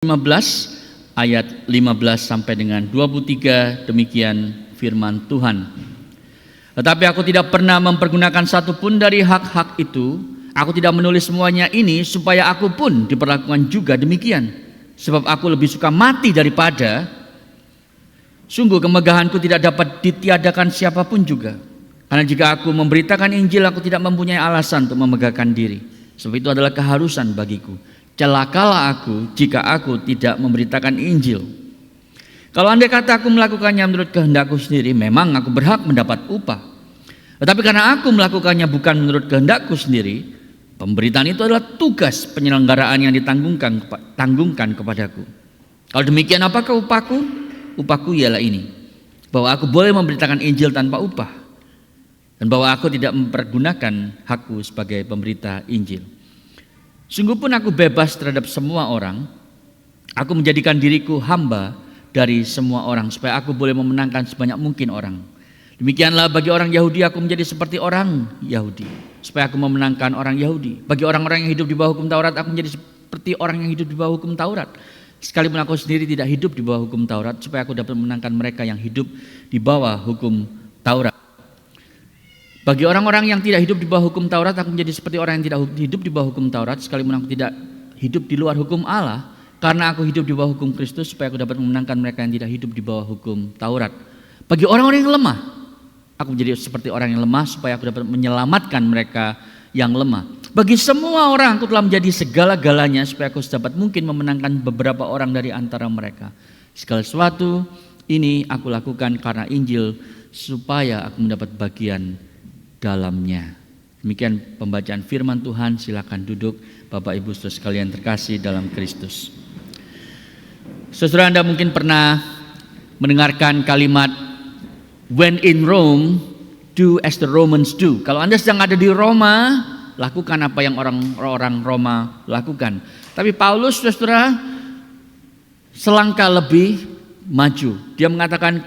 15 ayat 15 sampai dengan 23, demikian firman Tuhan. Tetapi aku tidak pernah mempergunakan satupun dari hak-hak itu. Aku tidak menulis semuanya ini supaya aku pun diperlakukan juga demikian. Sebab aku lebih suka mati daripada. Sungguh kemegahanku tidak dapat ditiadakan siapapun juga. Karena jika aku memberitakan Injil, aku tidak mempunyai alasan untuk memegahkan diri. Sebab itu adalah keharusan bagiku. Celakalah aku jika aku tidak memberitakan Injil. Kalau andai kata aku melakukannya menurut kehendakku sendiri, memang aku berhak mendapat upah. Tetapi karena aku melakukannya bukan menurut kehendakku sendiri, pemberitaan itu adalah tugas penyelenggaraan yang ditanggungkan kepadaku. Kalau demikian, apakah upahku? Upahku ialah ini, bahwa aku boleh memberitakan Injil tanpa upah, dan bahwa aku tidak mempergunakan hakku sebagai pemberita Injil. Sungguh pun aku bebas terhadap semua orang. Aku menjadikan diriku hamba dari semua orang, supaya aku boleh memenangkan sebanyak mungkin orang. Demikianlah bagi orang Yahudi aku menjadi seperti orang Yahudi, supaya aku memenangkan orang Yahudi. Bagi orang-orang yang hidup di bawah hukum Taurat, aku menjadi seperti orang yang hidup di bawah hukum Taurat, sekalipun aku sendiri tidak hidup di bawah hukum Taurat, supaya aku dapat memenangkan mereka yang hidup di bawah hukum Taurat. Bagi orang-orang yang tidak hidup di bawah hukum Taurat, aku menjadi seperti orang yang tidak hidup di bawah hukum Taurat, sekalipun aku tidak hidup di luar hukum Allah, karena aku hidup di bawah hukum Kristus, supaya aku dapat memenangkan mereka yang tidak hidup di bawah hukum Taurat. Bagi orang-orang yang lemah, aku menjadi seperti orang yang lemah, supaya aku dapat menyelamatkan mereka yang lemah. Bagi semua orang aku telah menjadi segala-galanya, supaya aku sedapat mungkin memenangkan beberapa orang dari antara mereka. Segala sesuatu ini aku lakukan karena Injil, supaya aku mendapat bagian dalamnya. Demikian pembacaan firman Tuhan. Silakan duduk Bapak Ibu Saudara sekalian terkasih dalam Kristus. Saudara, Anda mungkin pernah mendengarkan kalimat when in Rome, do as the Romans do. Kalau Anda sedang ada di Roma, lakukan apa yang orang-orang Roma lakukan. Tapi Paulus, saudara, selangkah lebih maju. Dia mengatakan,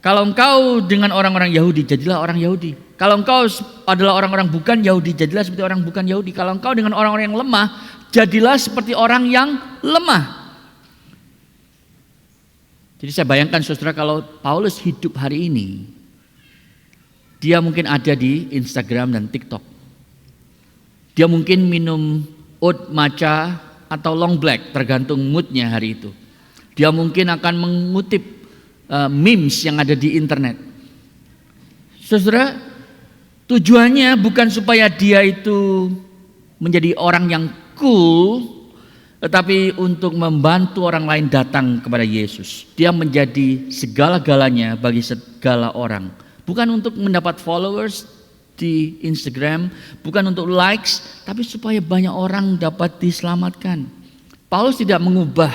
kalau engkau dengan orang-orang Yahudi, jadilah orang Yahudi. Kalau engkau adalah orang-orang bukan Yahudi, jadilah seperti orang bukan Yahudi. Kalau engkau dengan orang-orang yang lemah, jadilah seperti orang yang lemah. Jadi saya bayangkan saudara, kalau Paulus hidup hari ini, dia mungkin ada di Instagram dan TikTok. Dia mungkin minum oat matcha atau long black, tergantung moodnya hari itu. Dia mungkin akan mengutip memes yang ada di internet. Saudara, tujuannya bukan supaya dia itu menjadi orang yang cool, tetapi untuk membantu orang lain datang kepada Yesus. Dia menjadi segala-galanya bagi segala orang. Bukan untuk mendapat followers di Instagram, bukan untuk likes, tapi supaya banyak orang dapat diselamatkan. Paulus tidak mengubah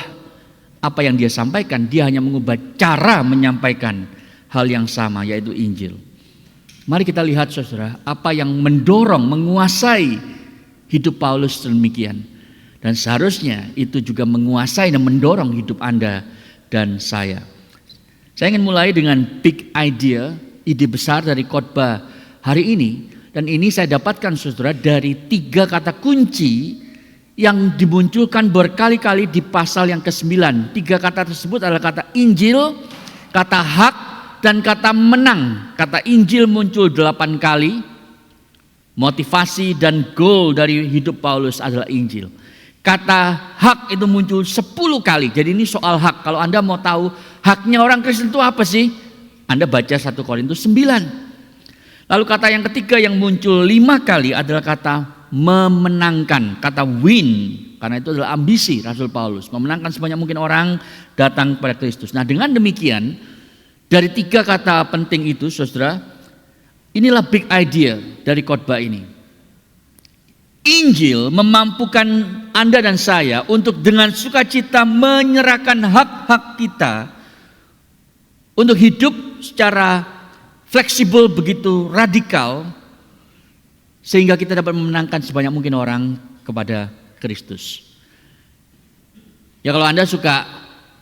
apa yang dia sampaikan, dia hanya mengubah cara menyampaikan hal yang sama, yaitu Injil. Mari kita lihat saudara, apa yang mendorong, menguasai hidup Paulus demikian. Dan seharusnya itu juga menguasai dan mendorong hidup Anda dan saya. Saya ingin mulai dengan big idea, ide besar dari khotbah hari ini. Dan ini saya dapatkan saudara dari 3 kata kunci yang dimunculkan berkali-kali di pasal yang ke-9. 3 kata tersebut adalah kata Injil, kata hak, dan kata menang. Kata Injil muncul 8 kali. Motivasi dan goal dari hidup Paulus adalah Injil. Kata hak itu muncul 10 kali. Jadi ini soal hak. Kalau Anda mau tahu haknya orang Kristen itu apa sih? Anda baca 1 Korintus 9. Lalu kata yang ketiga yang muncul 5 kali adalah kata memenangkan. Kata win. Karena itu adalah ambisi Rasul Paulus. Memenangkan sebanyak mungkin orang datang kepada Kristus. Nah, dengan demikian, dari 3 kata penting itu saudara, inilah big idea dari khotbah ini. Injil memampukan Anda dan saya untuk dengan sukacita menyerahkan hak-hak kita untuk hidup secara fleksibel, begitu radikal, sehingga kita dapat memenangkan sebanyak mungkin orang kepada Kristus. Ya, kalau Anda suka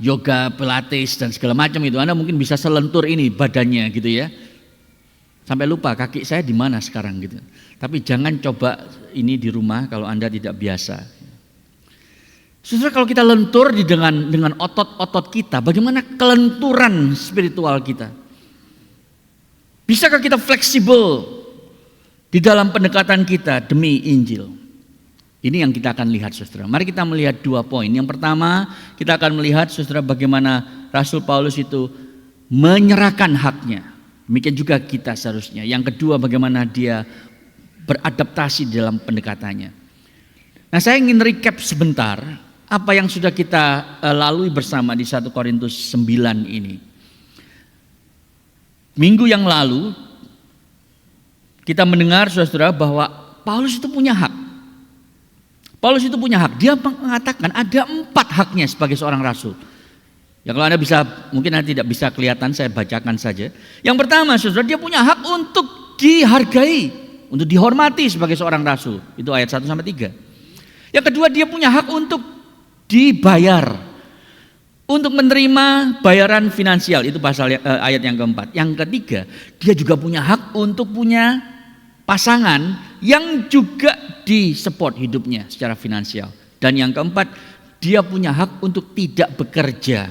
yoga, pilates dan segala macam itu, Anda mungkin bisa selentur ini badannya gitu ya. Sampai lupa kaki saya di mana sekarang gitu. Tapi jangan coba ini di rumah kalau Anda tidak biasa. Saudara, kalau kita lentur dengan otot-otot kita, bagaimana kelenturan spiritual kita? Bisakah kita fleksibel di dalam pendekatan kita demi Injil? Ini yang kita akan lihat, saudara. Mari kita melihat 2 poin. Yang pertama, kita akan melihat, saudara, bagaimana Rasul Paulus itu menyerahkan haknya. Demikian juga kita seharusnya. Yang kedua, bagaimana dia beradaptasi dalam pendekatannya. Nah, saya ingin recap sebentar apa yang sudah kita lalui bersama di 1 Korintus 9 ini. Minggu yang lalu kita mendengar, saudara, bahwa Paulus itu punya hak. Paulus itu punya hak. Dia mengatakan ada 4 haknya sebagai seorang rasul. Ya, kalau Anda bisa, mungkin Anda tidak bisa kelihatan, saya bacakan saja. Yang pertama, saudara, dia punya hak untuk dihargai, untuk dihormati sebagai seorang rasul. Itu ayat 1 sampai 3. Yang kedua, dia punya hak untuk dibayar, untuk menerima bayaran finansial. Itu pasal ayat yang keempat. Yang ketiga, dia juga punya hak untuk punya pasangan yang juga disupport hidupnya secara finansial. Dan yang keempat, dia punya hak untuk tidak bekerja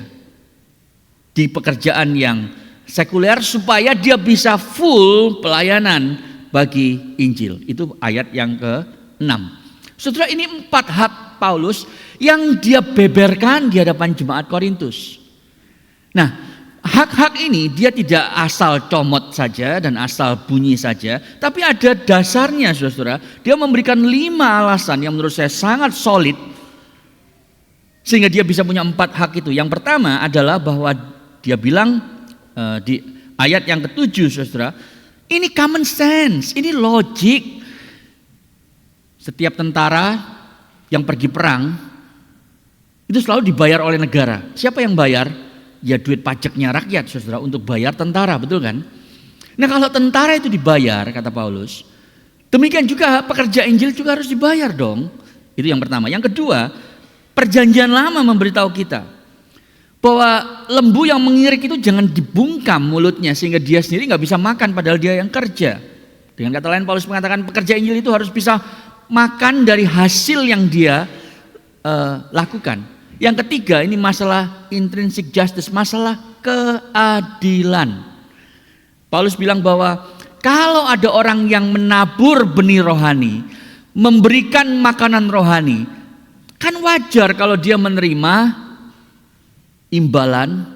di pekerjaan yang sekuler supaya dia bisa full pelayanan bagi Injil. Itu ayat yang ke-6. Saudara, ini 4 hak Paulus yang dia beberkan di hadapan jemaat Korintus. Nah, hak-hak ini dia tidak asal comot saja dan asal bunyi saja, tapi ada dasarnya, saudara. Dia memberikan 5 alasan yang menurut saya sangat solid sehingga dia bisa punya 4 hak itu. Yang pertama adalah bahwa dia bilang di ayat yang ke-7, saudara, ini common sense, ini logik. Setiap tentara yang pergi perang itu selalu dibayar oleh negara. Siapa yang bayar? Ya duit pajaknya rakyat, saudara, untuk bayar tentara, betul kan? Nah, kalau tentara itu dibayar, kata Paulus, demikian juga pekerja Injil juga harus dibayar dong. Itu yang pertama. Yang kedua, Perjanjian Lama memberitahu kita bahwa lembu yang mengirik itu jangan dibungkam mulutnya sehingga dia sendiri nggak bisa makan padahal dia yang kerja. Dengan kata lain, Paulus mengatakan pekerja Injil itu harus bisa makan dari hasil yang dia lakukan. Yang ketiga, ini masalah intrinsic justice, masalah keadilan. Paulus bilang bahwa kalau ada orang yang menabur benih rohani, memberikan makanan rohani, kan wajar kalau dia menerima imbalan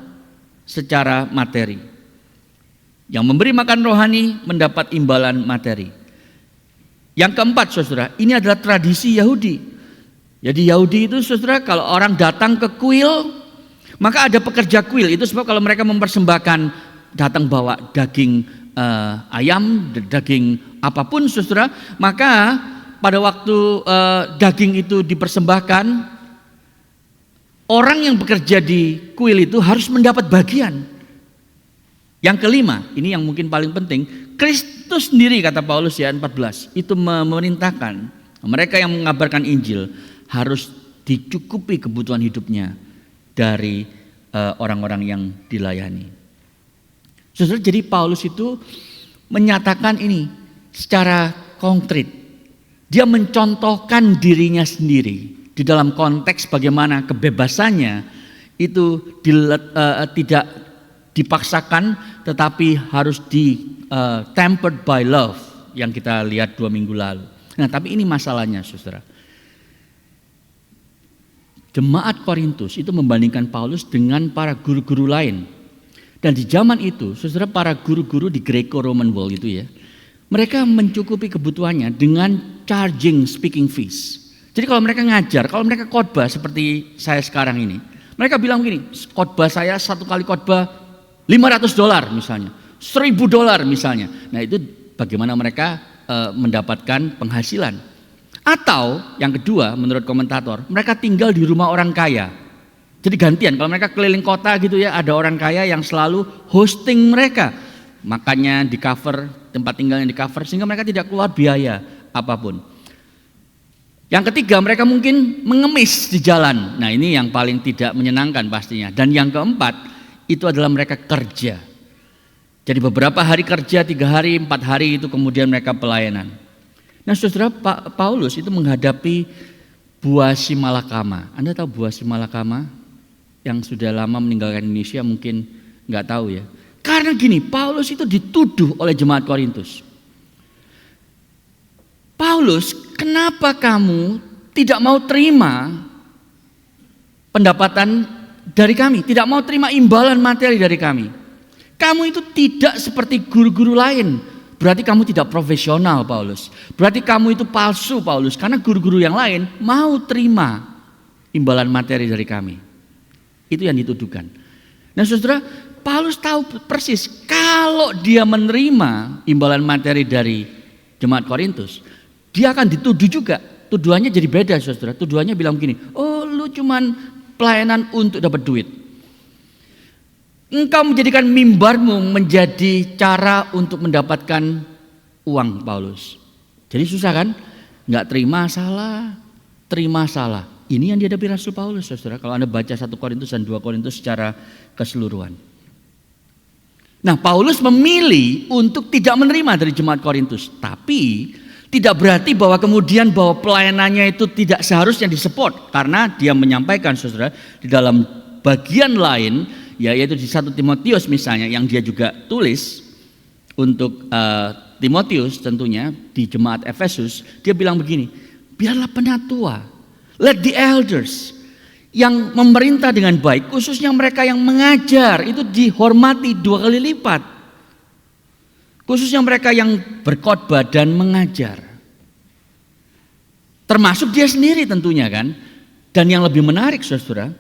secara materi. Yang memberi makan rohani mendapat imbalan materi. Yang keempat, saudara, ini adalah tradisi Yahudi. Jadi Yahudi itu, saudara, kalau orang datang ke kuil, maka ada pekerja kuil. Itu sebab kalau mereka mempersembahkan, datang bawa daging ayam, daging apapun, saudara, maka pada waktu daging itu dipersembahkan, orang yang bekerja di kuil itu harus mendapat bagian. Yang kelima, ini yang mungkin paling penting, Kristus sendiri, kata Paulus ya 14, itu memerintahkan mereka yang mengabarkan Injil harus dicukupi kebutuhan hidupnya dari orang-orang yang dilayani. Saudara, jadi Paulus itu menyatakan ini secara konkret. Dia mencontohkan dirinya sendiri di dalam konteks bagaimana kebebasannya itu tidak dipaksakan tetapi harus tempered by love yang kita lihat 2 minggu lalu. Nah, tapi ini masalahnya, saudara. Jemaat Korintus itu membandingkan Paulus dengan para guru-guru lain. Dan di zaman itu, saudara, para guru-guru di Greco-Roman world itu ya, mereka mencukupi kebutuhannya dengan charging speaking fees. Jadi kalau mereka ngajar, kalau mereka khotbah seperti saya sekarang ini, mereka bilang begini, khotbah saya 1 kali khotbah $500 misalnya, $1,000 misalnya. Nah, itu bagaimana mereka mendapatkan penghasilan. Atau yang kedua, menurut komentator, mereka tinggal di rumah orang kaya. Jadi gantian, kalau mereka keliling kota gitu ya, ada orang kaya yang selalu hosting mereka. Makannya di cover, tempat tinggalnya di cover, sehingga mereka tidak keluar biaya apapun. Yang ketiga, mereka mungkin mengemis di jalan. Nah, ini yang paling tidak menyenangkan pastinya. Dan yang keempat, itu adalah mereka kerja. Jadi beberapa hari kerja, 3 hari, 4 hari itu kemudian mereka pelayanan. Nah, saudara, Paulus itu menghadapi Buasi Malakama. Anda tahu Buasi Malakama? Yang sudah lama meninggalkan Indonesia mungkin nggak tahu ya. Karena gini, Paulus itu dituduh oleh jemaat Korintus. Paulus, kenapa kamu tidak mau terima pendapatan dari kami? Tidak mau terima imbalan materi dari kami? Kamu itu tidak seperti guru-guru lain. Berarti kamu tidak profesional, Paulus. Berarti kamu itu palsu, Paulus. Karena guru-guru yang lain mau terima imbalan materi dari kami. Itu yang dituduhkan. Nah saudara, Paulus tahu persis kalau dia menerima imbalan materi dari jemaat Korintus, dia akan dituduh juga. Tuduhannya jadi beda, saudara. Tuduhannya bilang begini, oh lu cuman pelayanan untuk dapat duit. Engkau menjadikan mimbarmu menjadi cara untuk mendapatkan uang, Paulus. Jadi susah kan? Nggak terima salah, terima salah. Ini yang dihadapi Rasul Paulus, saudara. Kalau Anda baca 1 Korintus dan 2 Korintus secara keseluruhan. Nah, Paulus memilih untuk tidak menerima dari jemaat Korintus. Tapi tidak berarti bahwa kemudian bahwa pelayanannya itu tidak seharusnya disupport. Karena dia menyampaikan, saudara, di dalam bagian lain, yaitu di 1 Timotius misalnya, yang dia juga tulis untuk Timotius tentunya di jemaat Efesus, dia bilang begini, biarlah penatua, let the elders yang memerintah dengan baik, khususnya mereka yang mengajar, itu dihormati 2 kali lipat. Khususnya mereka yang berkhotbah dan mengajar. Termasuk dia sendiri tentunya kan. Dan yang lebih menarik, saudara,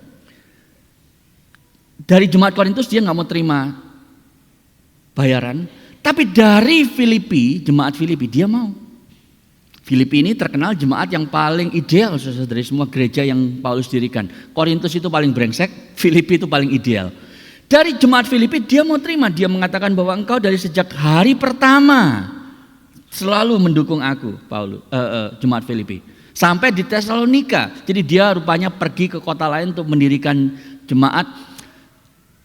dari jemaat Korintus dia nggak mau terima bayaran, tapi dari Filipi, jemaat Filipi dia mau. Filipi ini terkenal jemaat yang paling ideal, saudara, dari semua gereja yang Paulus dirikan. Korintus itu paling brengsek, Filipi itu paling ideal. Dari jemaat Filipi dia mau terima, dia mengatakan bahwa engkau dari sejak hari pertama selalu mendukung aku, jemaat Filipi. Sampai di Tesalonika, jadi dia rupanya pergi ke kota lain untuk mendirikan jemaat.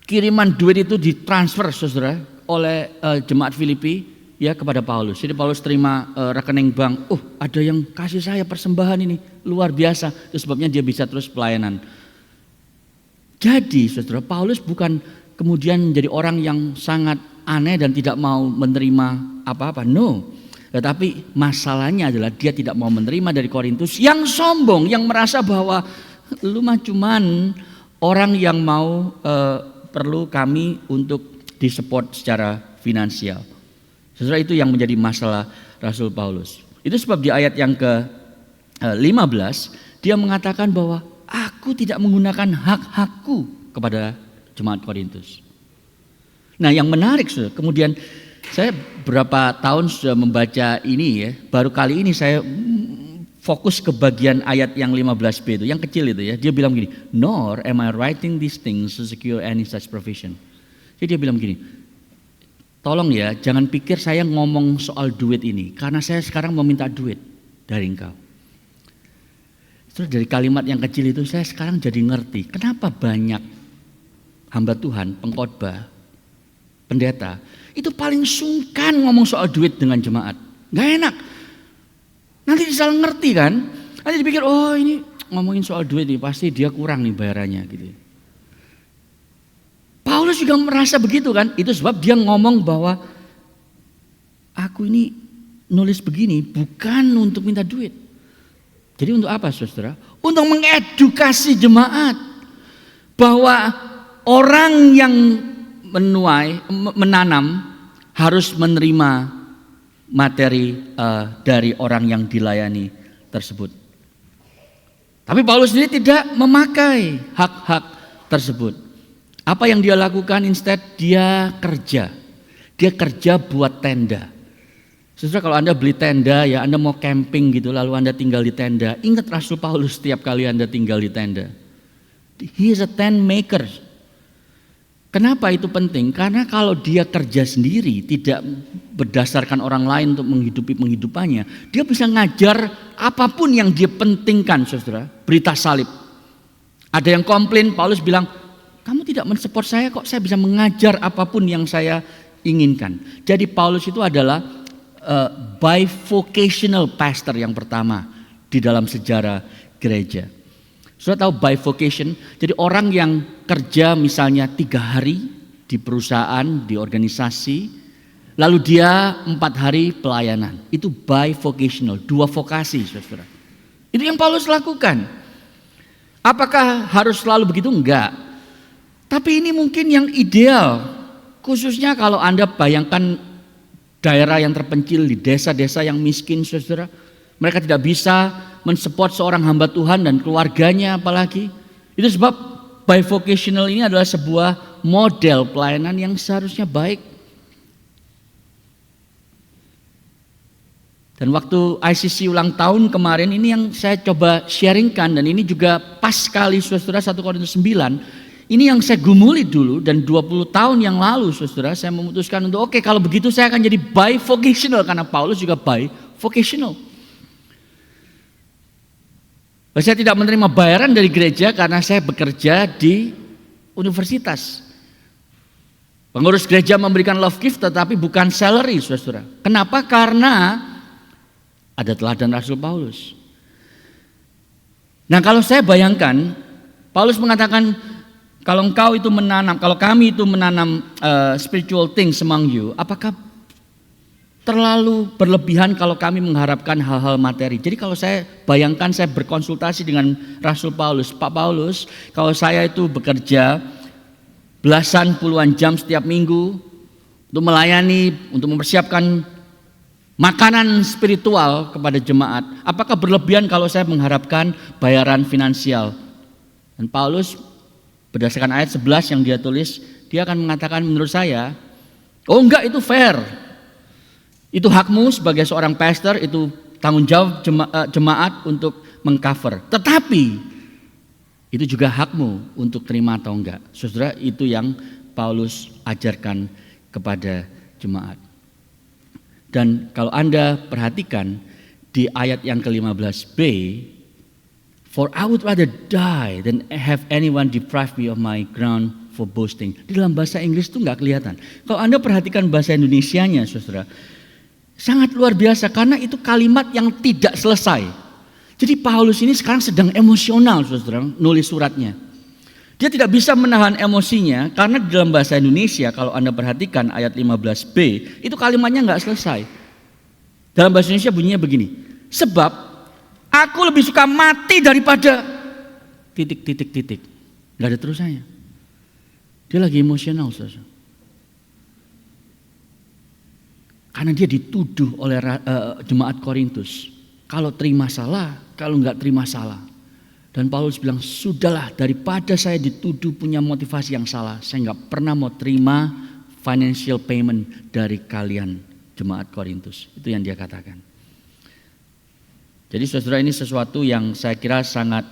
Kiriman duit itu ditransfer, saudara, oleh jemaat Filipi ya kepada Paulus. Jadi Paulus terima rekening bank. Oh, ada yang kasih saya persembahan ini luar biasa. Itu sebabnya dia bisa terus pelayanan. Jadi, saudara, Paulus bukan kemudian menjadi orang yang sangat aneh dan tidak mau menerima apa-apa. No. Tetapi masalahnya adalah dia tidak mau menerima dari Korintus yang sombong, yang merasa bahwa lu mah cuman orang yang mau perlu kami untuk disupport secara finansial. Saudara, itu yang menjadi masalah Rasul Paulus. Itu sebab di ayat yang ke-15 dia mengatakan bahwa aku tidak menggunakan hak-hakku kepada jemaat Korintus. Nah, yang menarik, saudara, kemudian saya berapa tahun sudah membaca ini ya, baru kali ini saya fokus ke bagian ayat yang 15b itu, yang kecil itu ya. Dia bilang gini, nor am I writing these things to secure any such provision. Jadi dia bilang gini, tolong ya, jangan pikir saya ngomong soal duit ini, karena saya sekarang mau minta duit dari engkau. Terus dari kalimat yang kecil itu saya sekarang jadi ngerti, kenapa banyak hamba Tuhan, pengkhotbah, pendeta, itu paling sungkan ngomong soal duit dengan jemaat. Gak enak. Nanti salah ngerti kan, nanti dipikir oh ini ngomongin soal duit nih pasti dia kurang nih bayarannya gitu. Paulus juga merasa begitu kan, itu sebab dia ngomong bahwa aku ini nulis begini bukan untuk minta duit. Jadi untuk apa, saudara? Untuk mengedukasi jemaat bahwa orang yang menanam harus menerima materi dari orang yang dilayani tersebut. Tapi Paulus sendiri tidak memakai hak-hak tersebut. Apa yang dia lakukan? Instead dia kerja. Dia kerja buat tenda. Saudara, kalau Anda beli tenda ya, Anda mau camping gitu lalu Anda tinggal di tenda. Ingat Rasul Paulus setiap kali Anda tinggal di tenda. He is a tent maker. Kenapa itu penting? Karena kalau dia kerja sendiri, tidak berdasarkan orang lain untuk menghidupi penghidupannya, dia bisa ngajar apapun yang dia pentingkan, saudara. Berita salib. Ada yang komplain, Paulus bilang, kamu tidak mensupport saya kok, saya bisa mengajar apapun yang saya inginkan. Jadi Paulus itu adalah bivocational pastor yang pertama di dalam sejarah gereja. Sudah tahu bivocation? Jadi orang yang kerja misalnya 3 hari di perusahaan, di organisasi, lalu dia 4 hari pelayanan. Itu bivocational, 2 vokasi, saudara. Itu yang Paulus lakukan. Apakah harus selalu begitu? Enggak. Tapi ini mungkin yang ideal. Khususnya kalau Anda bayangkan daerah yang terpencil di desa-desa yang miskin, saudara. Mereka tidak bisa mensupport seorang hamba Tuhan dan keluarganya apalagi. Itu sebab bivocational ini adalah sebuah model pelayanan yang seharusnya baik. Dan waktu ICC ulang tahun kemarin ini yang saya coba sharingkan, dan ini juga pas sekali saudara 1 Korintus 9. Ini yang saya gumuli dulu, dan 20 tahun yang lalu saudara saya memutuskan untuk oke, kalau begitu saya akan jadi bivocational, karena Paulus juga bivocational. Saya tidak menerima bayaran dari gereja karena saya bekerja di universitas. Pengurus gereja memberikan love gift tetapi bukan salary saudara. Kenapa? Karena ada teladan Rasul Paulus. Nah, kalau saya bayangkan, Paulus mengatakan kalau engkau itu menanam, kalau kami itu menanam spiritual things among you, apakah terlalu berlebihan kalau kami mengharapkan hal-hal materi? Jadi kalau saya bayangkan saya berkonsultasi dengan Rasul Paulus, Pak Paulus, kalau saya itu bekerja belasan puluhan jam setiap minggu untuk melayani, untuk mempersiapkan makanan spiritual kepada jemaat, apakah berlebihan kalau saya mengharapkan bayaran finansial? Dan Paulus berdasarkan ayat 11 yang dia tulis, dia akan mengatakan menurut saya, oh enggak, itu fair. Itu hakmu sebagai seorang pastor, itu tanggung jawab jemaat untuk mengcover. Tetapi itu juga hakmu untuk terima atau enggak. Saudara, itu yang Paulus ajarkan kepada jemaat. Dan kalau Anda perhatikan di ayat yang ke-15b, for I would rather die than have anyone deprive me of my ground for boasting. Di dalam bahasa Inggris itu nggak kelihatan. Kalau Anda perhatikan bahasa Indonesianya, saudara, sangat luar biasa karena itu kalimat yang tidak selesai. Jadi Paulus ini sekarang sedang emosional, saudara, nulis suratnya. Dia tidak bisa menahan emosinya karena di dalam bahasa Indonesia kalau Anda perhatikan ayat 15b itu kalimatnya nggak selesai. Dalam bahasa Indonesia bunyinya begini, sebab aku lebih suka mati daripada titik. Nggak ada terusannya. Dia lagi emosional, saudara. Karena dia dituduh oleh jemaat Korintus, kalau terima salah, kalau nggak terima salah. Dan Paulus bilang, sudahlah, daripada saya dituduh punya motivasi yang salah, saya nggak pernah mau terima financial payment dari kalian jemaat Korintus. Itu yang dia katakan. Jadi saudara, ini sesuatu yang saya kira sangat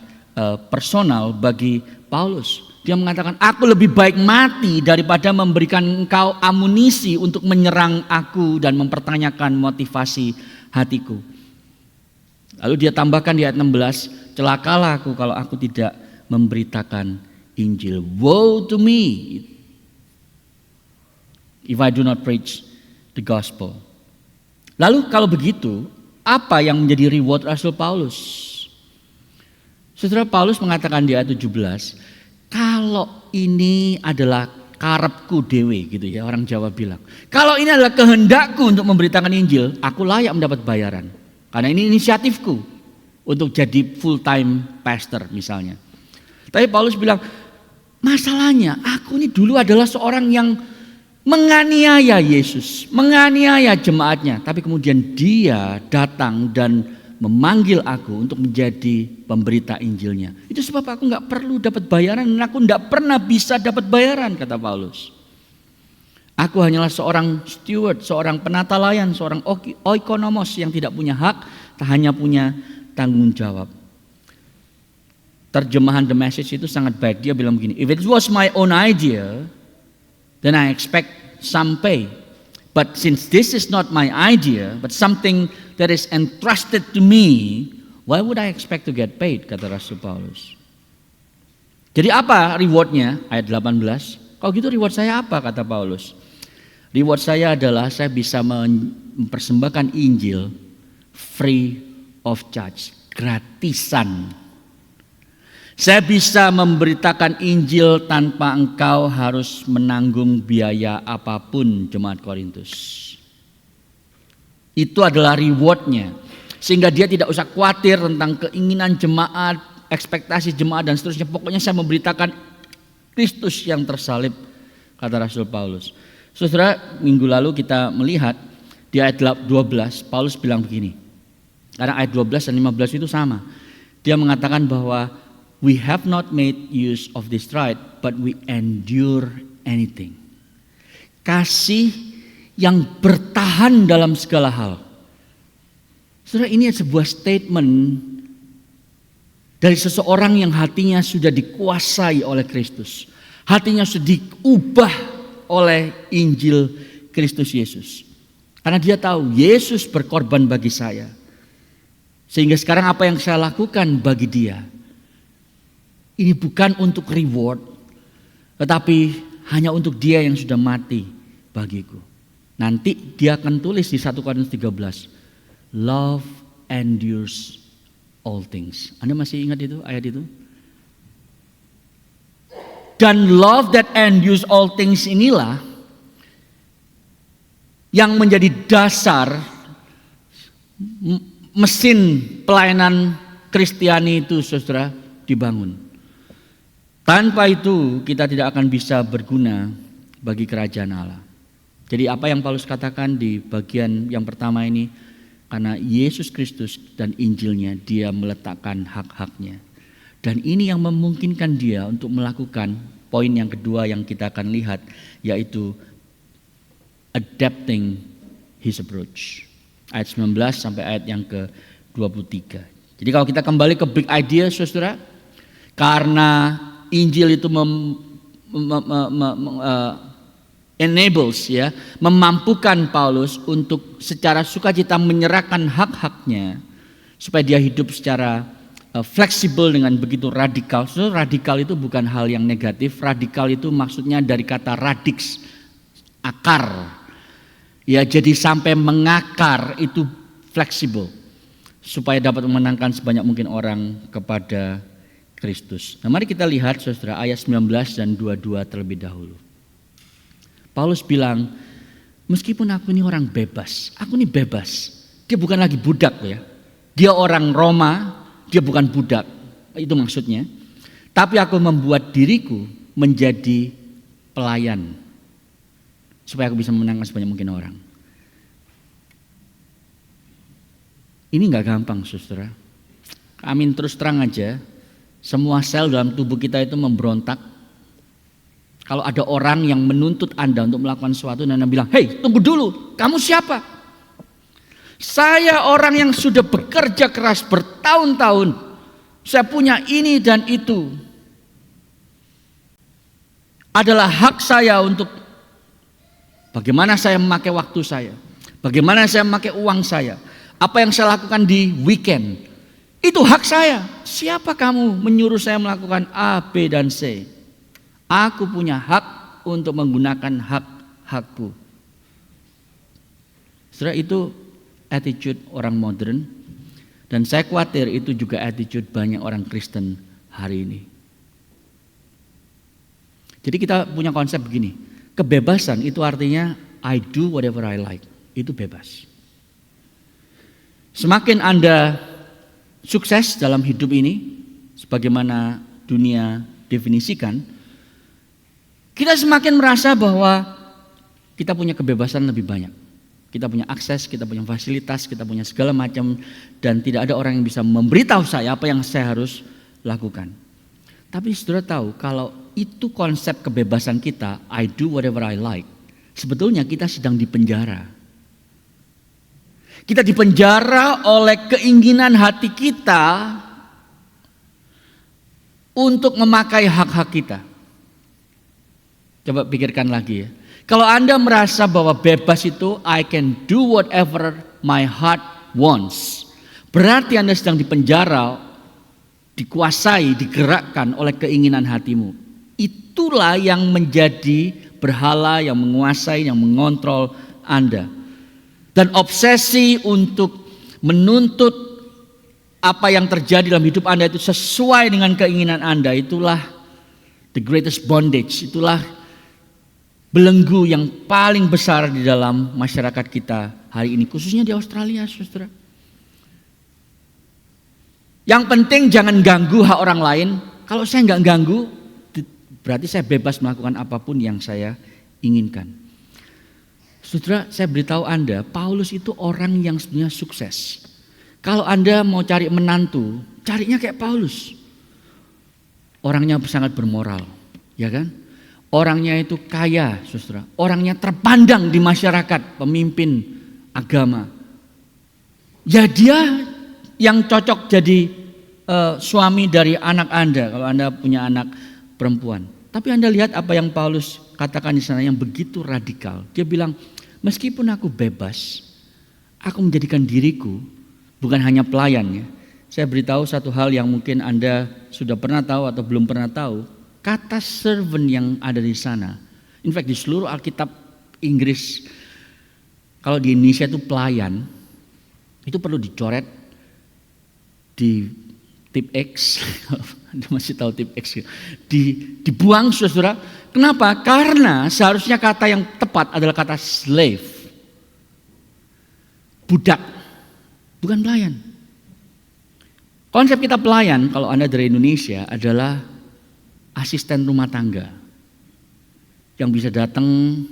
personal bagi Paulus. Dia mengatakan, aku lebih baik mati daripada memberikan engkau amunisi untuk menyerang aku dan mempertanyakan motivasi hatiku. Lalu dia tambahkan di ayat 16, celakalah aku kalau aku tidak memberitakan Injil. Woe to me if I do not preach the gospel. Lalu kalau begitu, apa yang menjadi reward Rasul Paulus? Saudara, Paulus mengatakan di ayat 17, kalau ini adalah karepku dewe, gitu ya, orang Jawa bilang. Kalau ini adalah kehendakku untuk memberitakan Injil, aku layak mendapat bayaran. Karena ini inisiatifku untuk jadi full time pastor misalnya. Tapi Paulus bilang, masalahnya aku ini dulu adalah seorang yang menganiaya Yesus, menganiaya jemaatnya. Tapi kemudian dia datang dan memanggil aku untuk menjadi pemberita Injilnya. Itu sebab aku gak perlu dapat bayaran dan aku gak pernah bisa dapat bayaran, kata Paulus. Aku hanyalah seorang steward, seorang penata layan, seorang oikonomos yang tidak punya hak, tak hanya punya tanggung jawab. Terjemahan The Message itu sangat baik. Dia bilang begini, if it was my own idea, then I expect some pay. But since this is not my idea, but something that is entrusted to me, why would I expect to get paid, kata Rasul Paulus. Jadi apa rewardnya? Ayat 18. Kalau gitu reward saya apa, kata Paulus. Reward saya adalah saya bisa mempersembahkan Injil free of charge, gratisan Saya bisa memberitakan Injil tanpa engkau harus menanggung biaya apapun, jemaat Korintus. Itu adalah rewardnya. Sehingga dia tidak usah khawatir tentang keinginan jemaat, ekspektasi jemaat dan seterusnya. Pokoknya saya memberitakan Kristus yang tersalib, kata Rasul Paulus. Saudara, minggu lalu kita melihat di ayat 12, Paulus bilang begini. Karena ayat 12 dan 15 itu sama. Dia mengatakan bahwa we have not made use of this right, but we endure anything. Kasih yang bertahan dalam segala hal. Saudara, ini sebuah statement dari seseorang yang hatinya sudah dikuasai oleh Kristus. Hatinya sudah diubah oleh Injil Kristus Yesus. Karena dia tahu Yesus berkorban bagi saya. Sehingga sekarang apa yang saya lakukan bagi dia, ini bukan untuk reward, tetapi hanya untuk dia yang sudah mati bagiku. Nanti dia akan tulis di 1 Korintus 13. Love endures all things. Anda masih ingat itu ayat itu? Dan love that endures all things inilah yang menjadi dasar mesin pelayanan Kristiani itu, saudara, dibangun. Tanpa itu kita tidak akan bisa berguna bagi kerajaan Allah. Jadi apa yang Paulus katakan di bagian yang pertama ini, karena Yesus Kristus dan Injilnya dia meletakkan hak-haknya. Dan ini yang memungkinkan dia untuk melakukan poin yang kedua yang kita akan lihat, yaitu adapting his approach. Ayat 19 sampai ayat yang ke-23. Jadi kalau kita kembali ke big idea, saudara, karena Injil itu enables, ya, memampukan Paulus untuk secara sukacita menyerahkan hak-haknya supaya dia hidup secara fleksibel dengan begitu radikal. So, radikal itu bukan hal yang negatif. Radikal itu maksudnya dari kata radix, akar. Ya, jadi sampai mengakar itu fleksibel supaya dapat memenangkan sebanyak mungkin orang kepada Kristus. Nah, mari kita lihat, saudara, ayat 19 dan 22 terlebih dahulu. Paulus bilang, meskipun aku ini orang bebas, aku ini bebas. Dia bukan lagi budak, ya. Dia orang Roma, dia bukan budak. Itu maksudnya. Tapi aku membuat diriku menjadi pelayan. Supaya aku bisa memenangkan sebanyak mungkin orang. Ini gak gampang, saudara. Amin, terus terang aja. Semua sel dalam tubuh kita itu memberontak. Kalau ada orang yang menuntut Anda untuk melakukan sesuatu dan Anda bilang, "Hei, tunggu dulu, kamu siapa?" "Saya orang yang sudah bekerja keras bertahun-tahun. Saya punya ini dan itu. Adalah hak saya untuk bagaimana saya memakai waktu saya, bagaimana saya memakai uang saya, apa yang saya lakukan di weekend. Itu hak saya. Siapa kamu menyuruh saya melakukan A, B, dan C? Aku punya hak untuk menggunakan hak-hakku." Saudara, itu attitude orang modern. Dan saya khawatir itu juga attitude banyak orang Kristen hari ini. Jadi kita punya konsep begini. Kebebasan itu artinya I do whatever I like. Itu bebas. Semakin Anda sukses dalam hidup ini, sebagaimana dunia definisikan, kita semakin merasa bahwa kita punya kebebasan lebih banyak. Kita punya akses, kita punya fasilitas, kita punya segala macam. Dan tidak ada orang yang bisa memberitahu saya apa yang saya harus lakukan. Tapi saudara tahu, kalau itu konsep kebebasan kita, I do whatever I like, sebetulnya kita sedang dipenjara. Kita dipenjara oleh keinginan hati kita untuk memakai hak-hak kita. Coba pikirkan lagi, ya. Kalau Anda merasa bahwa bebas itu I can do whatever my heart wants, berarti Anda sedang dipenjara, dikuasai, digerakkan oleh keinginan hatimu. Itulah yang menjadi berhala, yang menguasai, yang mengontrol Anda. Dan obsesi untuk menuntut apa yang terjadi dalam hidup Anda itu sesuai dengan keinginan Anda, itulah the greatest bondage, itulah belenggu yang paling besar di dalam masyarakat kita hari ini, khususnya di Australia, saudara. Yang penting jangan ganggu hak orang lain. Kalau saya nggak ganggu, berarti saya bebas melakukan apapun yang saya inginkan. Saudara, saya beritahu Anda, Paulus itu orang yang sebenarnya sukses. Kalau Anda mau cari menantu, carinya kayak Paulus. Orangnya sangat bermoral, ya kan? Orangnya itu kaya, saudara. Orangnya terpandang di masyarakat, pemimpin agama. Ya dia yang cocok jadi suami dari anak Anda, kalau Anda punya anak perempuan. Tapi Anda lihat apa yang Paulus katakan di sana yang begitu radikal. Dia bilang, meskipun aku bebas, aku menjadikan diriku bukan hanya pelayan ya. Saya beritahu satu hal yang mungkin Anda sudah pernah tahu atau belum pernah tahu. Kata servant yang ada di sana, in fact di seluruh Alkitab Inggris, kalau di Indonesia itu pelayan, itu perlu dicoret di tip X, Anda masih tahu tip X, dibuang saudara. Kenapa? Karena seharusnya kata yang tepat adalah kata slave, budak, bukan pelayan. Konsep kita pelayan kalau Anda dari Indonesia adalah asisten rumah tangga yang bisa datang,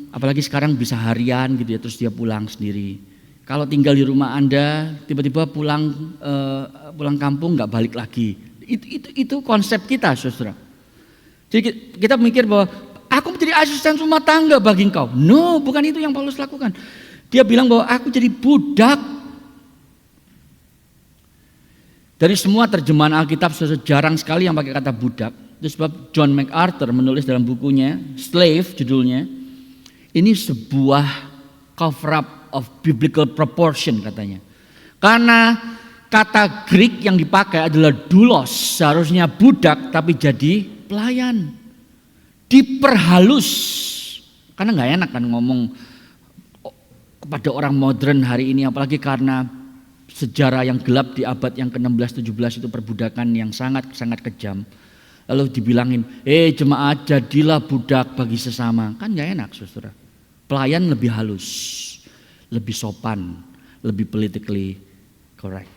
apalagi sekarang bisa harian gitu ya, terus dia pulang sendiri. Kalau tinggal di rumah Anda, tiba-tiba pulang kampung nggak balik lagi. Itu konsep kita, saudara. Jadi kita mikir bahwa aku menjadi asisten rumah tangga bagi engkau. No, bukan itu yang Paulus lakukan. Dia bilang bahwa aku jadi budak. Dari semua terjemahan Alkitab, jarang sekali yang pakai kata budak. Itu sebab John MacArthur menulis dalam bukunya Slave, judulnya, ini sebuah cover up of biblical proportion katanya. Karena kata Greek yang dipakai adalah doulos, seharusnya budak tapi jadi pelayan. Diperhalus. Karena nggak enak kan ngomong kepada orang modern hari ini, apalagi karena sejarah yang gelap di abad yang ke-16-17 itu perbudakan yang sangat-sangat kejam. Lalu dibilangin, jemaat jadilah budak bagi sesama. Kan gak enak saudara. Pelayan lebih halus, lebih sopan, lebih politically correct.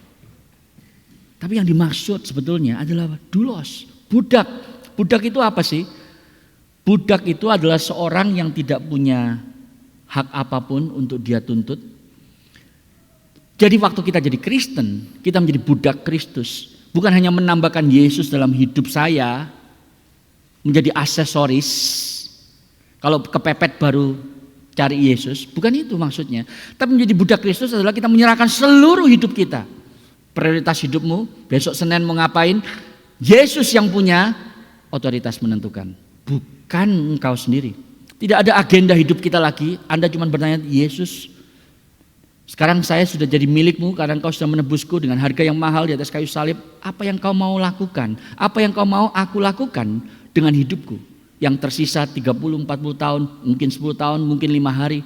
Tapi yang dimaksud sebetulnya adalah doulos, budak. Budak itu apa sih? Budak itu adalah seorang yang tidak punya hak apapun untuk dia tuntut. Jadi waktu kita jadi Kristen, kita menjadi budak Kristus. Bukan hanya menambahkan Yesus dalam hidup saya, menjadi aksesoris. Kalau kepepet baru cari Yesus, bukan itu maksudnya. Tapi menjadi budak Kristus adalah kita menyerahkan seluruh hidup kita. Prioritas hidupmu, besok Senin mau ngapain, Yesus yang punya otoritas menentukan. Bukan engkau sendiri. Tidak ada agenda hidup kita lagi, Anda cuma bertanya, Yesus, sekarang saya sudah jadi milikmu karena engkau sudah menebusku dengan harga yang mahal di atas kayu salib. Apa yang kau mau lakukan? Apa yang kau mau aku lakukan dengan hidupku? Yang tersisa 30-40 tahun, mungkin 10 tahun, mungkin 5 hari.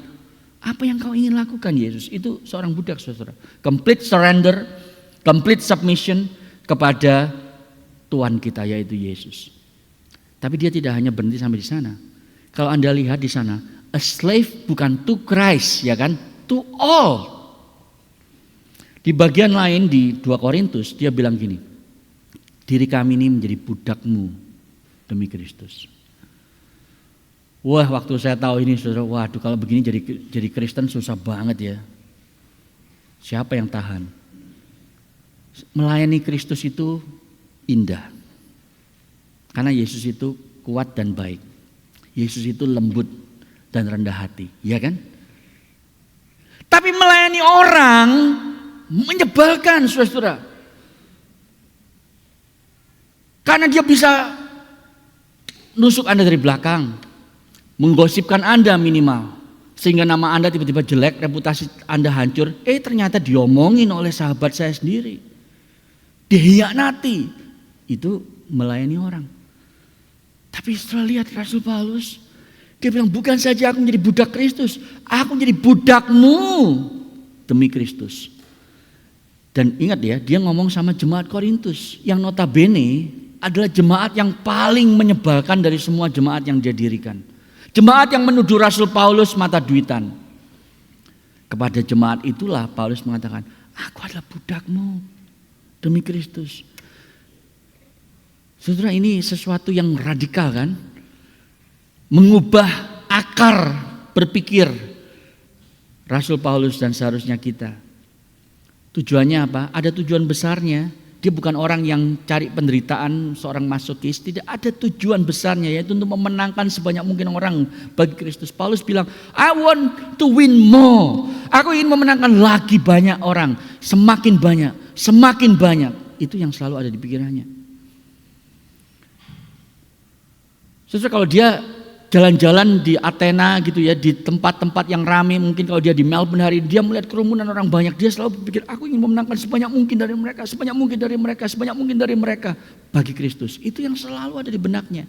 Apa yang kau ingin lakukan Yesus? Itu seorang budak saudara. Complete surrender, complete submission kepada Tuhan kita yaitu Yesus. Tapi dia tidak hanya berhenti sampai di sana. Kalau Anda lihat di sana, a slave bukan to Christ ya kan? To all. Di bagian lain di 2 Korintus dia bilang gini, diri kami ini menjadi budakmu demi Kristus. Wah, waktu saya tahu ini saudara, waduh kalau begini jadi Kristen susah banget ya. Siapa yang tahan? Melayani Kristus itu indah. Karena Yesus itu kuat dan baik. Yesus itu lembut dan rendah hati, ya kan? Tapi melayani orang menyebalkan saudara. Karena dia bisa nusuk Anda dari belakang, menggosipkan Anda minimal, sehingga nama Anda tiba-tiba jelek, reputasi Anda hancur. Ternyata diomongin oleh sahabat saya sendiri, dihianati. Itu melayani orang. Tapi setelah lihat Rasul Paulus, dia bilang bukan saja aku menjadi budak Kristus, aku menjadi budakmu demi Kristus. Dan ingat ya, dia ngomong sama jemaat Korintus yang notabene adalah jemaat yang paling menyebalkan dari semua jemaat yang dia dirikan. Jemaat yang menuduh Rasul Paulus mata duitan. Kepada jemaat itulah Paulus mengatakan, aku adalah budakmu demi Kristus. Saudara, ini sesuatu yang radikal kan? Mengubah akar berpikir Rasul Paulus dan seharusnya kita. Tujuannya apa? Ada tujuan besarnya. Dia bukan orang yang cari penderitaan, seorang masokis. Tidak, ada tujuan besarnya, yaitu untuk memenangkan sebanyak mungkin orang bagi Kristus. Paulus bilang, I want to win more. Aku ingin memenangkan lagi banyak orang. Semakin banyak, semakin banyak. Itu yang selalu ada di pikirannya. Saudara, kalau dia jalan-jalan di Athena gitu ya, di tempat-tempat yang ramai, mungkin kalau dia di Melbourne hari ini, dia melihat kerumunan orang banyak, dia selalu berpikir, aku ingin memenangkan sebanyak mungkin dari mereka, sebanyak mungkin dari mereka, sebanyak mungkin dari mereka bagi Kristus. Itu yang selalu ada di benaknya.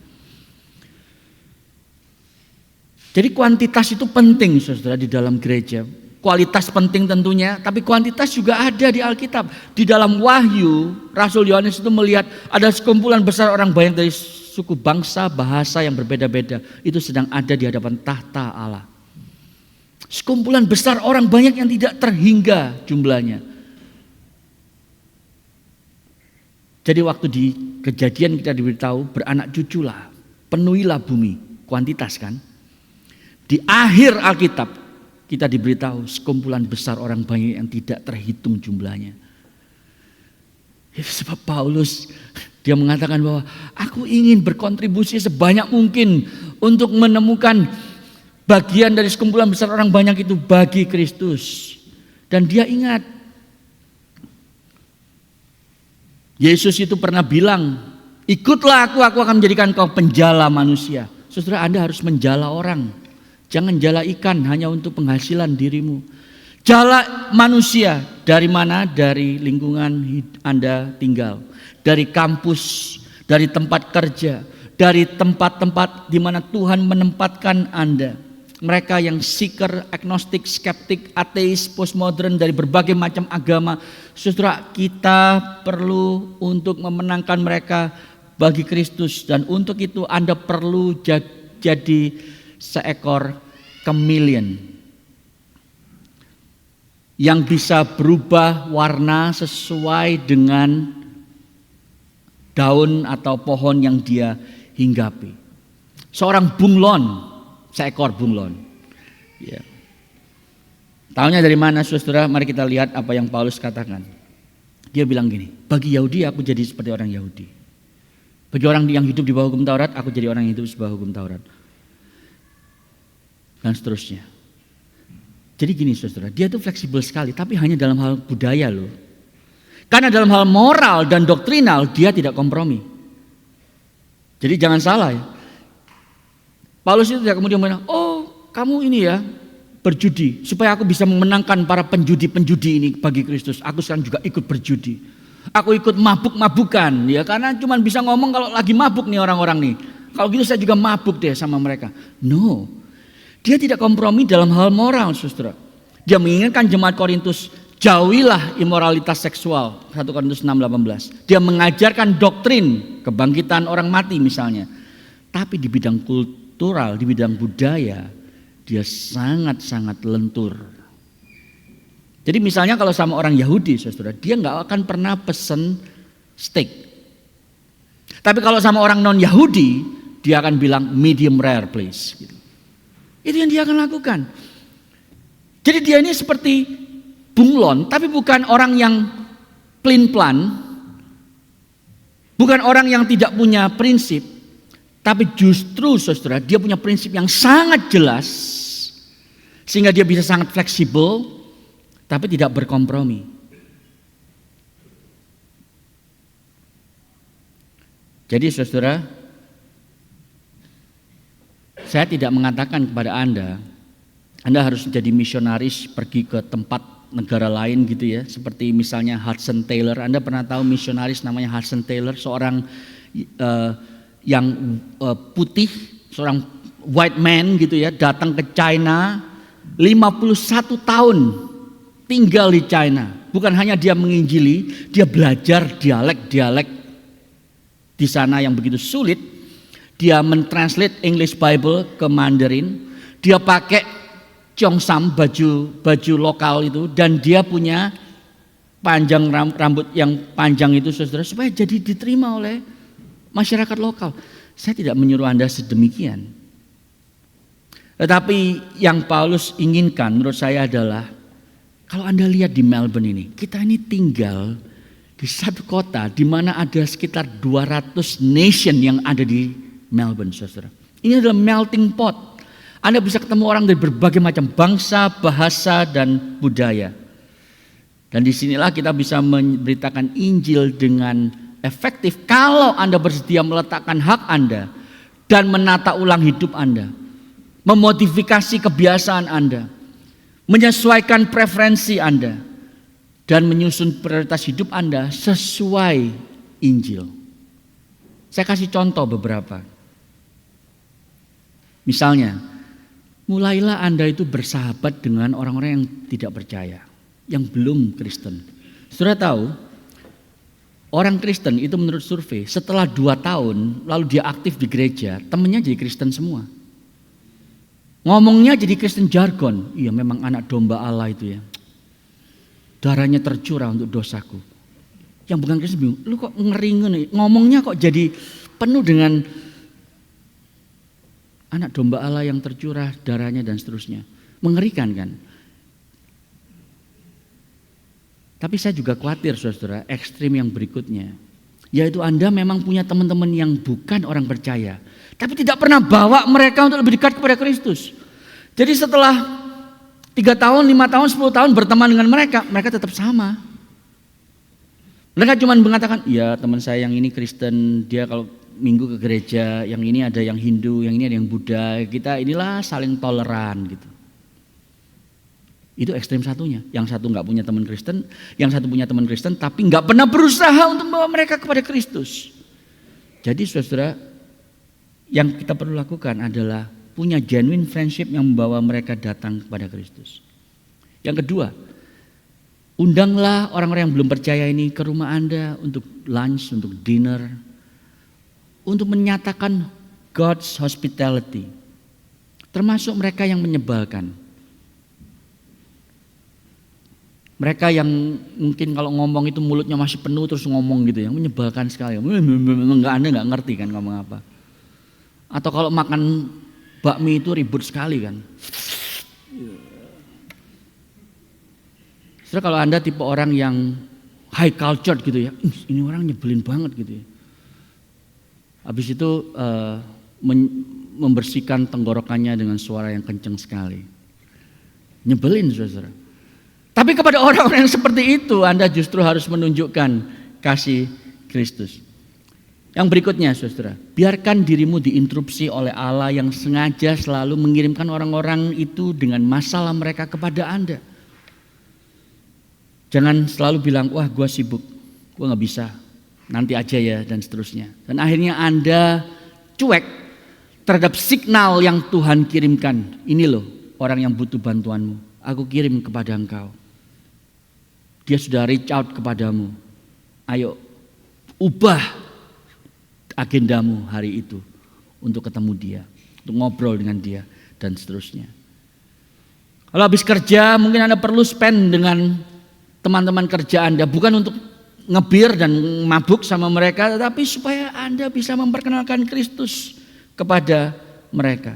Jadi kuantitas itu penting, saudara, di dalam gereja. Kualitas penting tentunya, tapi kuantitas juga ada di Alkitab. Di dalam Wahyu, Rasul Yohanes itu melihat ada sekumpulan besar orang banyak dari suku, bangsa, bahasa yang berbeda-beda. Itu sedang ada di hadapan tahta Allah. Sekumpulan besar orang banyak yang tidak terhingga jumlahnya. Jadi waktu di Kejadian kita diberitahu, beranak cuculah, penuhilah bumi. Kuantitas kan. Di akhir Alkitab kita diberitahu sekumpulan besar orang banyak yang tidak terhitung jumlahnya. Itu sebab Paulus, dia mengatakan bahwa aku ingin berkontribusi sebanyak mungkin untuk menemukan bagian dari sekumpulan besar orang banyak itu bagi Kristus. Dan dia ingat, Yesus itu pernah bilang, ikutlah aku akan menjadikan kau penjala manusia. Saudara, Anda harus menjala orang. Jangan jala ikan hanya untuk penghasilan dirimu. Jala manusia dari mana? Dari lingkungan Anda tinggal. Dari kampus, dari tempat kerja, dari tempat-tempat di mana Tuhan menempatkan Anda. Mereka yang seeker, agnostik, skeptik, ateis, postmodern dari berbagai macam agama. Saudara, kita perlu untuk memenangkan mereka bagi Kristus. Dan untuk itu Anda perlu jadi seekor chameleon yang bisa berubah warna sesuai dengan daun atau pohon yang dia hinggapi. Seorang bunglon, seekor bunglon. Ya. Taunya dari mana, saudara? Mari kita lihat apa yang Paulus katakan. Dia bilang gini, bagi Yahudi aku jadi seperti orang Yahudi. Bagi orang yang hidup di bawah hukum Taurat, aku jadi orang yang hidup di bawah hukum Taurat. Dan seterusnya. Jadi gini saudara, dia itu fleksibel sekali, tapi hanya dalam hal budaya loh. Karena dalam hal moral dan doktrinal dia tidak kompromi. Jadi jangan salah ya. Paulus itu tidak kemudian bilang, oh kamu ini ya berjudi supaya aku bisa memenangkan para penjudi-penjudi ini bagi Kristus. Aku sekarang juga ikut berjudi. Aku ikut mabuk-mabukan ya, karena cuma bisa ngomong kalau lagi mabuk nih orang-orang nih. Kalau gitu saya juga mabuk deh sama mereka. No. Dia tidak kompromi dalam hal moral, saudara. Dia mengingatkan jemaat Korintus, jauhilah imoralitas seksual. 1 Korintus 6:18. Dia mengajarkan doktrin kebangkitan orang mati misalnya. Tapi di bidang kultural, di bidang budaya, dia sangat-sangat lentur. Jadi misalnya kalau sama orang Yahudi, saudara, dia nggak akan pernah pesen steak. Tapi kalau sama orang non-Yahudi, dia akan bilang medium rare please. Gitu. Itu yang dia akan lakukan. Jadi dia ini seperti bunglon, tapi bukan orang yang pelin-pelan, bukan orang yang tidak punya prinsip, tapi justru saudara, dia punya prinsip yang sangat jelas, sehingga dia bisa sangat fleksibel, tapi tidak berkompromi. Jadi saudara, saya tidak mengatakan kepada Anda harus jadi misionaris pergi ke tempat negara lain gitu ya. Seperti misalnya Hudson Taylor. Anda pernah tahu misionaris namanya Hudson Taylor, seorang yang putih, seorang white man gitu ya, datang ke China, 51 tahun tinggal di China. Bukan hanya dia menginjili, dia belajar dialek-dialek di sana yang begitu sulit. Dia mentranslate English Bible ke Mandarin. Dia pakai cheongsam, baju lokal itu, dan dia punya panjang rambut yang panjang itu, saudara, supaya jadi diterima oleh masyarakat lokal. Saya tidak menyuruh Anda sedemikian. Tetapi yang Paulus inginkan menurut saya adalah, kalau Anda lihat di Melbourne ini, kita ini tinggal di satu kota di mana ada sekitar 200 nation yang ada di Melbourne, saudara. Ini adalah melting pot. Anda bisa ketemu orang dari berbagai macam bangsa, bahasa, dan budaya. Dan disinilah kita bisa memberitakan Injil dengan efektif kalau Anda bersedia meletakkan hak Anda dan menata ulang hidup Anda, memodifikasi kebiasaan Anda, menyesuaikan preferensi Anda, dan menyusun prioritas hidup Anda sesuai Injil. Saya kasih contoh beberapa. Misalnya, mulailah Anda itu bersahabat dengan orang-orang yang tidak percaya, yang belum Kristen. Saudara tahu, orang Kristen itu menurut survei setelah 2 tahun lalu dia aktif di gereja, temennya jadi Kristen semua. Ngomongnya jadi Kristen jargon. Iya, memang anak domba Allah itu ya. Darahnya tercurah untuk dosaku. Yang bukan Kristen bingung, lu kok ngering, ngomongnya kok jadi penuh dengan anak domba Allah yang tercurah darahnya dan seterusnya. Mengerikan kan? Tapi saya juga khawatir, saudara, ekstrim yang berikutnya. Yaitu Anda memang punya teman-teman yang bukan orang percaya, tapi tidak pernah bawa mereka untuk lebih dekat kepada Kristus. Jadi setelah 3 tahun, 5 tahun, 10 tahun berteman dengan mereka, mereka tetap sama. Mereka cuma mengatakan, ya teman saya yang ini Kristen, dia kalau minggu ke gereja, yang ini ada yang Hindu, yang ini ada yang Buddha, kita inilah saling toleran gitu. Itu ekstrem satunya. Yang satu nggak punya teman Kristen, yang satu punya teman Kristen tapi nggak pernah berusaha untuk membawa mereka kepada Kristus. Jadi saudara, yang kita perlu lakukan adalah punya genuine friendship yang membawa mereka datang kepada Kristus. Yang kedua, undanglah orang-orang yang belum percaya ini ke rumah Anda untuk lunch, untuk dinner, untuk menyatakan God's hospitality. Termasuk mereka yang menyebalkan. Mereka yang mungkin kalau ngomong itu mulutnya masih penuh terus ngomong gitu ya, menyebalkan sekali. Anda nggak ngerti kan ngomong apa. Atau kalau makan bakmi itu ribut sekali kan. Setelah kalau Anda tipe orang yang high culture gitu ya, ini orang nyebelin banget gitu ya. Habis itu membersihkan tenggorokannya dengan suara yang kencang sekali. Nyebelin, saudara. Tapi kepada orang-orang yang seperti itu Anda justru harus menunjukkan kasih Kristus. Yang berikutnya, saudara, biarkan dirimu diinterupsi oleh Allah yang sengaja selalu mengirimkan orang-orang itu dengan masalah mereka kepada Anda. Jangan selalu bilang, wah gue sibuk, gue gak bisa, nanti aja ya dan seterusnya. Dan akhirnya Anda cuek terhadap signal yang Tuhan kirimkan. Ini loh orang yang butuh bantuanmu, aku kirim kepada engkau. Dia sudah reach out kepadamu. Ayo ubah agendamu hari itu untuk ketemu dia, untuk ngobrol dengan dia dan seterusnya. Kalau habis kerja mungkin Anda perlu spend dengan teman-teman kerja Anda, bukan untuk ngebir dan mabuk sama mereka, tetapi supaya Anda bisa memperkenalkan Kristus kepada mereka.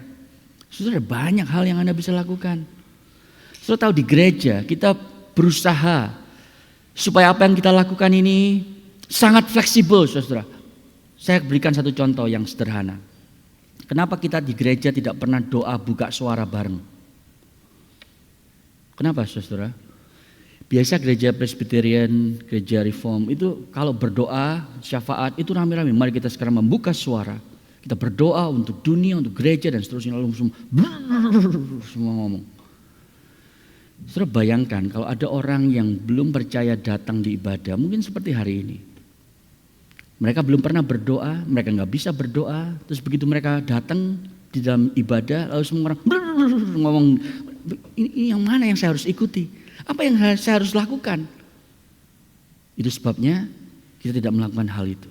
Sudah banyak hal yang Anda bisa lakukan. Sudah tahu di gereja kita berusaha supaya apa yang kita lakukan ini sangat fleksibel, saudara. Saya berikan satu contoh yang sederhana. Kenapa kita di gereja tidak pernah doa buka suara bareng? Kenapa, saudara? Biasa gereja Presbyterian, gereja Reform itu kalau berdoa syafaat itu rame-rame. Mari kita sekarang membuka suara. Kita berdoa untuk dunia, untuk gereja dan seterusnya. Lalu semua ngomong. Saudara bayangkan kalau ada orang yang belum percaya datang di ibadah, mungkin seperti hari ini. Mereka belum pernah berdoa, mereka nggak bisa berdoa. Terus begitu mereka datang di dalam ibadah, lalu semua orang ngomong, ini yang mana yang saya harus ikuti? Apa yang saya harus lakukan? Itu sebabnya kita tidak melakukan hal itu.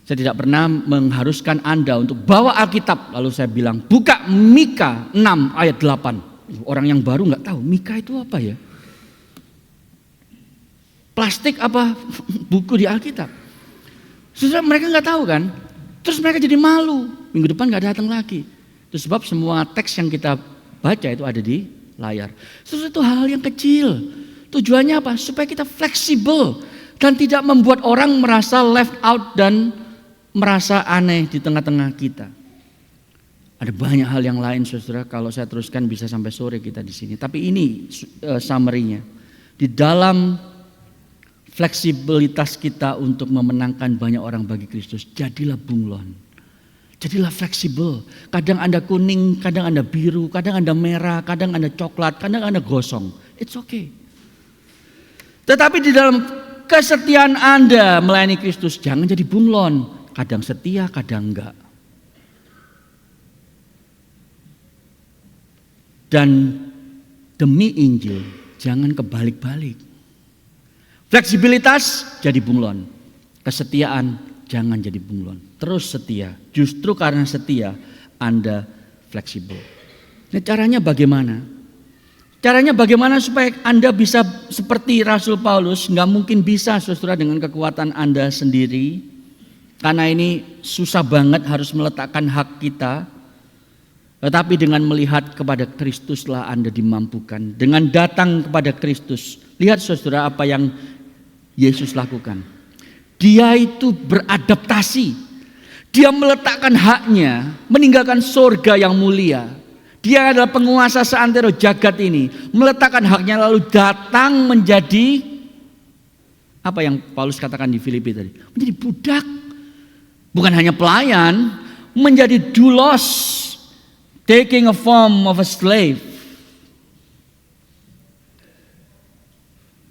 Saya tidak pernah mengharuskan Anda untuk bawa Alkitab, lalu saya bilang buka Mika 6 ayat 8. Orang yang baru nggak tahu Mika itu apa ya? Plastik apa buku di Alkitab? Susah, mereka nggak tahu kan? Terus mereka jadi malu. Minggu depan nggak datang lagi. Itu sebab semua teks yang kita baca itu ada di layar. Terus itu hal yang kecil. Tujuannya apa? Supaya kita fleksibel dan tidak membuat orang merasa left out dan merasa aneh di tengah-tengah kita. Ada banyak hal yang lain, saudara. Kalau saya teruskan bisa sampai sore kita di sini. Tapi ini summary-nya. Di dalam fleksibilitas kita untuk memenangkan banyak orang bagi Kristus, jadilah bunglon. Jadilah fleksibel. Kadang Anda kuning, kadang Anda biru, kadang Anda merah, kadang Anda coklat, kadang Anda gosong. It's okay. Tetapi di dalam kesetiaan Anda melayani Kristus, jangan jadi bunglon. Kadang setia, kadang enggak. Dan demi Injil, jangan kebalik-balik. Fleksibilitas jadi bunglon. Kesetiaan jangan jadi bunglon. Terus setia. Justru karena setia Anda fleksibel. Nah, caranya bagaimana? Caranya bagaimana supaya Anda bisa seperti Rasul Paulus? Nggak mungkin bisa, saudara, dengan kekuatan Anda sendiri. Karena ini susah banget harus meletakkan hak kita. Tetapi dengan melihat kepada Kristuslah Anda dimampukan. Dengan datang kepada Kristus. Lihat saudara apa yang Yesus lakukan. Dia itu beradaptasi. Dia meletakkan haknya. Meninggalkan surga yang mulia. Dia adalah penguasa seantero jagat ini. Meletakkan haknya lalu datang menjadi. Apa yang Paulus katakan di Filipi tadi. Menjadi budak. Bukan hanya pelayan, menjadi doulos, taking a form of a slave.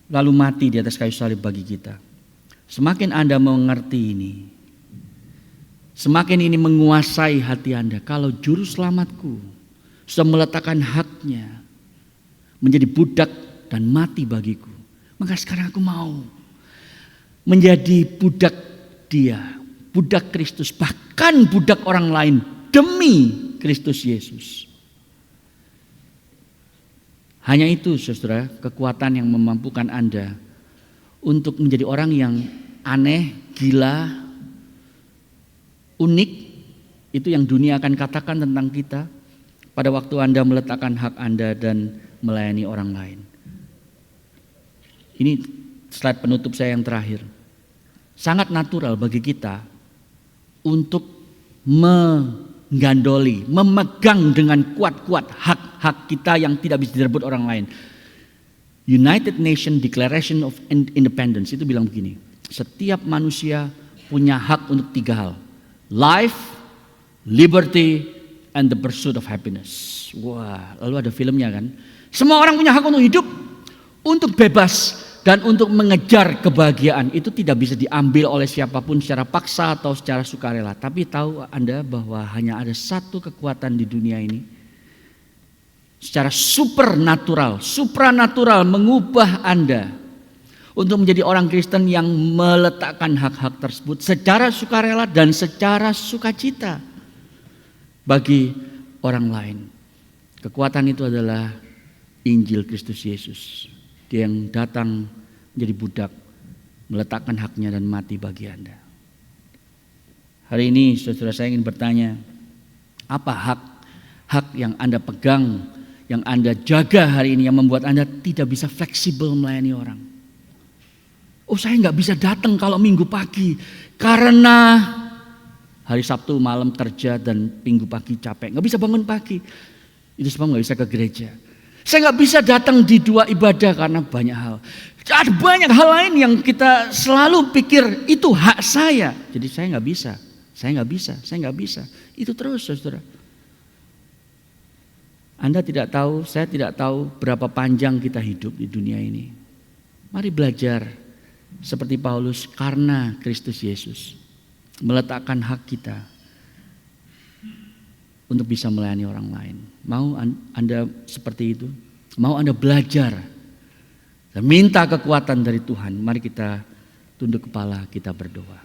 Lalu mati di atas kayu salib bagi kita. Semakin Anda mengerti ini, semakin ini menguasai hati Anda. Kalau juru selamatku sudah meletakkan haknya, menjadi budak dan mati bagiku, maka sekarang aku mau menjadi budak Dia. Budak Kristus, bahkan budak orang lain demi Kristus Yesus. Hanya itu saudara, kekuatan yang memampukan Anda untuk menjadi orang yang aneh, gila, unik. Itu yang dunia akan katakan tentang kita pada waktu Anda meletakkan hak Anda dan melayani orang lain. Ini slide penutup saya yang terakhir. Sangat natural bagi kita untuk menggandoli, memegang dengan kuat-kuat hak-hak kita yang tidak bisa direbut orang lain. United Nations Declaration of Independence itu bilang begini, setiap manusia punya hak untuk 3 hal. Life, liberty, and the pursuit of happiness. Wah, lalu ada filmnya kan. Semua orang punya hak untuk hidup, untuk bebas, dan untuk mengejar kebahagiaan. Itu tidak bisa diambil oleh siapapun secara paksa atau secara sukarela. Tapi tahu Anda bahwa hanya ada satu kekuatan di dunia ini. Secara supranatural mengubah Anda. Untuk menjadi orang Kristen yang meletakkan hak-hak tersebut secara sukarela dan secara sukacita. Bagi orang lain. Kekuatan itu adalah Injil Kristus Yesus. Dia yang datang menjadi budak, meletakkan haknya dan mati bagi Anda. Hari ini saudara saya ingin bertanya, apa hak yang Anda pegang, yang Anda jaga hari ini yang membuat Anda tidak bisa fleksibel melayani orang? Oh, saya nggak bisa datang kalau Minggu pagi karena hari Sabtu malam kerja dan Minggu pagi capek, nggak bisa bangun pagi. Itu sebab nggak bisa ke gereja. Saya nggak bisa datang di 2 ibadah karena banyak hal. Ada banyak hal lain yang kita selalu pikir itu hak saya. Jadi saya nggak bisa, saya nggak bisa. Itu terus saudara. Anda tidak tahu, saya tidak tahu berapa panjang kita hidup di dunia ini. Mari belajar seperti Paulus karena Kristus Yesus. Meletakkan hak kita untuk bisa melayani orang lain. Mau Anda seperti itu? Mau Anda belajar minta kekuatan dari Tuhan. Mari kita tunduk kepala, kita berdoa.